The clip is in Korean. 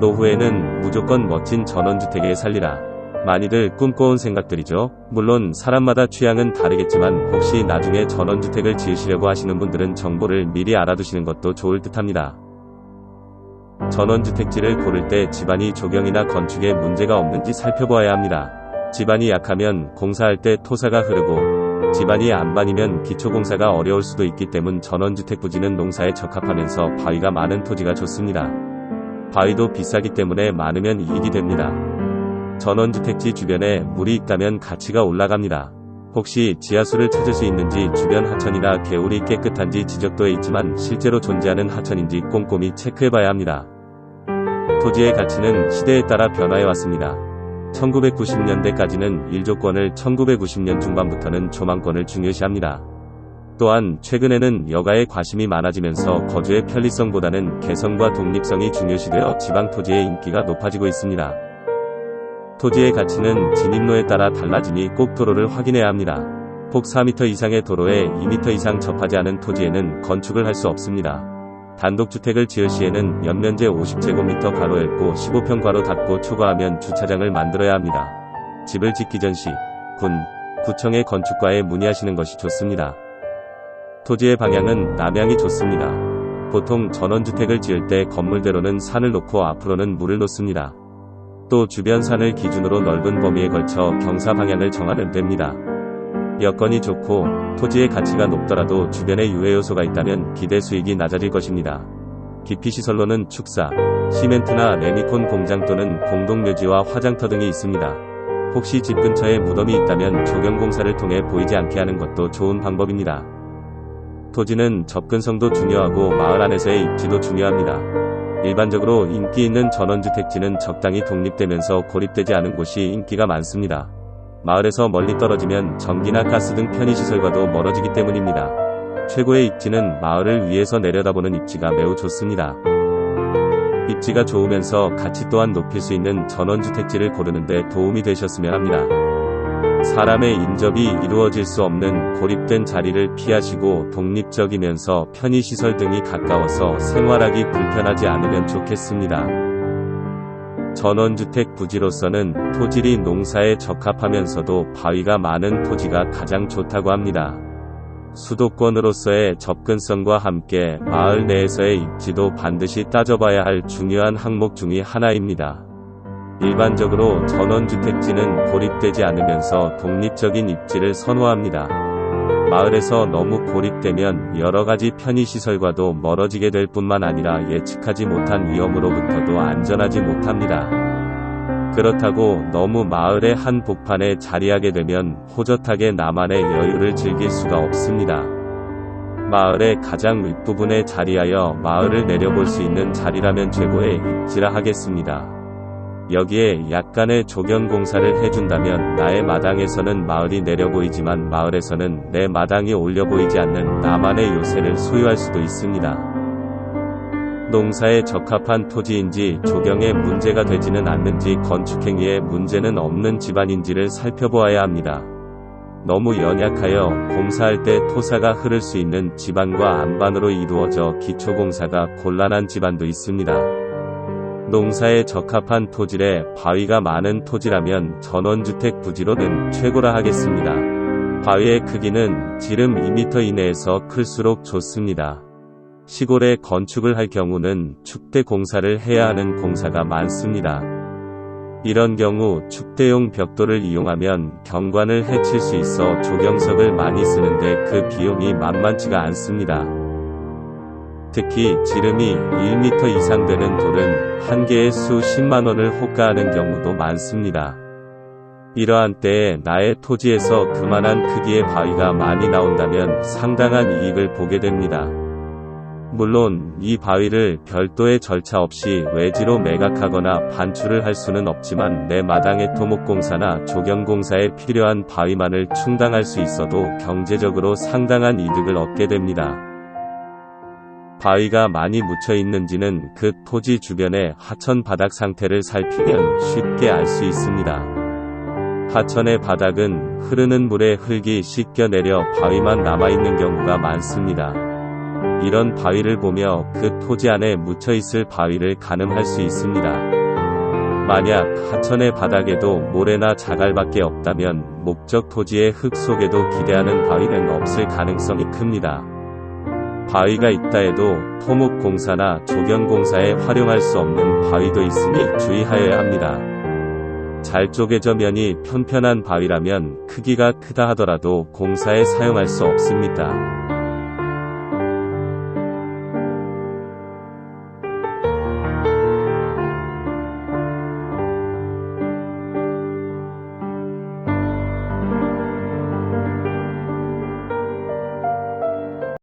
노후에는 무조건 멋진 전원주택에 살리라. 많이들 꿈꿔온 생각들이죠. 물론 사람마다 취향은 다르겠지만 혹시 나중에 전원주택을 지으시려고 하시는 분들은 정보를 미리 알아두시는 것도 좋을 듯합니다. 전원주택지를 고를 때 집안이 조경이나 건축에 문제가 없는지 살펴보아야 합니다. 집안이 약하면 공사할 때 토사가 흐르고 집안이 안반이면 기초공사가 어려울 수도 있기 때문 전원주택 부지는 농사에 적합하면서 바위가 많은 토지가 좋습니다. 바위도 비싸기 때문에 많으면 이익이 됩니다. 전원주택지 주변에 물이 있다면 가치가 올라갑니다. 혹시 지하수를 찾을 수 있는지 주변 하천이나 개울이 깨끗한지 지적도에 있지만 실제로 존재하는 하천인지 꼼꼼히 체크해봐야 합니다. 토지의 가치는 시대에 따라 변화해 왔습니다. 1990년대까지는 일조권을, 1990년 중반부터는 조망권을 중요시합니다. 또한 최근에는 여가에 관심이 많아지면서 거주의 편리성보다는 개성과 독립성이 중요시되어 지방토지의 인기가 높아지고 있습니다. 토지의 가치는 진입로에 따라 달라지니 꼭 도로를 확인해야 합니다. 폭 4m 이상의 도로에 2m 이상 접하지 않은 토지에는 건축을 할 수 없습니다. 단독주택을 지을 시에는 연면제 50제곱미터 괄호 얇고 15평 괄호 닫고 초과하면 주차장을 만들어야 합니다. 집을 짓기 전 시, 군, 구청의 건축과에 문의하시는 것이 좋습니다. 토지의 방향은 남향이 좋습니다. 보통 전원주택을 지을 때 건물대로는 산을 놓고 앞으로는 물을 놓습니다. 또 주변 산을 기준으로 넓은 범위에 걸쳐 경사 방향을 정하면 됩니다. 여건이 좋고 토지의 가치가 높더라도 주변에 유해 요소가 있다면 기대 수익이 낮아질 것입니다. 기피시설로는 축사, 시멘트나 레미콘 공장 또는 공동묘지와 화장터 등이 있습니다. 혹시 집 근처에 무덤이 있다면 조경공사를 통해 보이지 않게 하는 것도 좋은 방법입니다. 토지는 접근성도 중요하고 마을 안에서의 입지도 중요합니다. 일반적으로 인기 있는 전원주택지는 적당히 독립되면서 고립되지 않은 곳이 인기가 많습니다. 마을에서 멀리 떨어지면 전기나 가스 등 편의시설과도 멀어지기 때문입니다. 최고의 입지는 마을을 위에서 내려다보는 입지가 매우 좋습니다. 입지가 좋으면서 가치 또한 높일 수 있는 전원주택지를 고르는 데 도움이 되셨으면 합니다. 사람의 인접이 이루어질 수 없는 고립된 자리를 피하시고 독립적이면서 편의시설 등이 가까워서 생활하기 불편하지 않으면 좋겠습니다. 전원주택 부지로서는 토질이 농사에 적합하면서도 바위가 많은 토지가 가장 좋다고 합니다. 수도권으로서의 접근성과 함께 마을 내에서의 입지도 반드시 따져봐야 할 중요한 항목 중의 하나입니다. 일반적으로 전원주택지는 고립되지 않으면서 독립적인 입지를 선호합니다. 마을에서 너무 고립되면 여러가지 편의시설과도 멀어지게 될 뿐만 아니라 예측하지 못한 위험으로부터도 안전하지 못합니다. 그렇다고 너무 마을의 한 복판에 자리하게 되면 호젓하게 나만의 여유를 즐길 수가 없습니다. 마을의 가장 윗부분에 자리하여 마을을 내려볼 수 있는 자리라면 최고의 입지라 하겠습니다. 여기에 약간의 조경공사를 해준다면 나의 마당에서는 마을이 내려 보이지만 마을에서는 내 마당이 올려 보이지 않는 나만의 요새를 소유할 수도 있습니다. 농사에 적합한 토지인지 조경에 문제가 되지는 않는지 건축행위에 문제는 없는 집안인지를 살펴보아야 합니다. 너무 연약하여 공사할 때 토사가 흐를 수 있는 집안과 안반으로 이루어져 기초공사가 곤란한 집안도 있습니다. 농사에 적합한 토질에 바위가 많은 토지라면 전원주택 부지로는 최고라 하겠습니다. 바위의 크기는 지름 2m 이내에서 클수록 좋습니다. 시골에 건축을 할 경우는 축대 공사를 해야 하는 공사가 많습니다. 이런 경우 축대용 벽돌을 이용하면 경관을 해칠 수 있어 조경석을 많이 쓰는데 그 비용이 만만치가 않습니다. 특히 지름이 1m 이상 되는 돌은 한 개에 수십만원을 호가하는 경우도 많습니다. 이러한 때에 나의 토지에서 그만한 크기의 바위가 많이 나온다면 상당한 이익을 보게 됩니다. 물론 이 바위를 별도의 절차 없이 외지로 매각하거나 반출을 할 수는 없지만 내 마당의 토목공사나 조경공사에 필요한 바위만을 충당할 수 있어도 경제적으로 상당한 이득을 얻게 됩니다. 바위가 많이 묻혀 있는지는 그 토지 주변의 하천 바닥 상태를 살피면 쉽게 알 수 있습니다. 하천의 바닥은 흐르는 물에 흙이 씻겨 내려 바위만 남아있는 경우가 많습니다. 이런 바위를 보며 그 토지 안에 묻혀있을 바위를 가늠할 수 있습니다. 만약 하천의 바닥에도 모래나 자갈밖에 없다면 목적 토지의 흙 속에도 기대하는 바위는 없을 가능성이 큽니다. 바위가 있다 해도 토목공사나 조경공사에 활용할 수 없는 바위도 있으니 주의하여야 합니다. 잘 쪼개져 면이 편편한 바위라면 크기가 크다 하더라도 공사에 사용할 수 없습니다.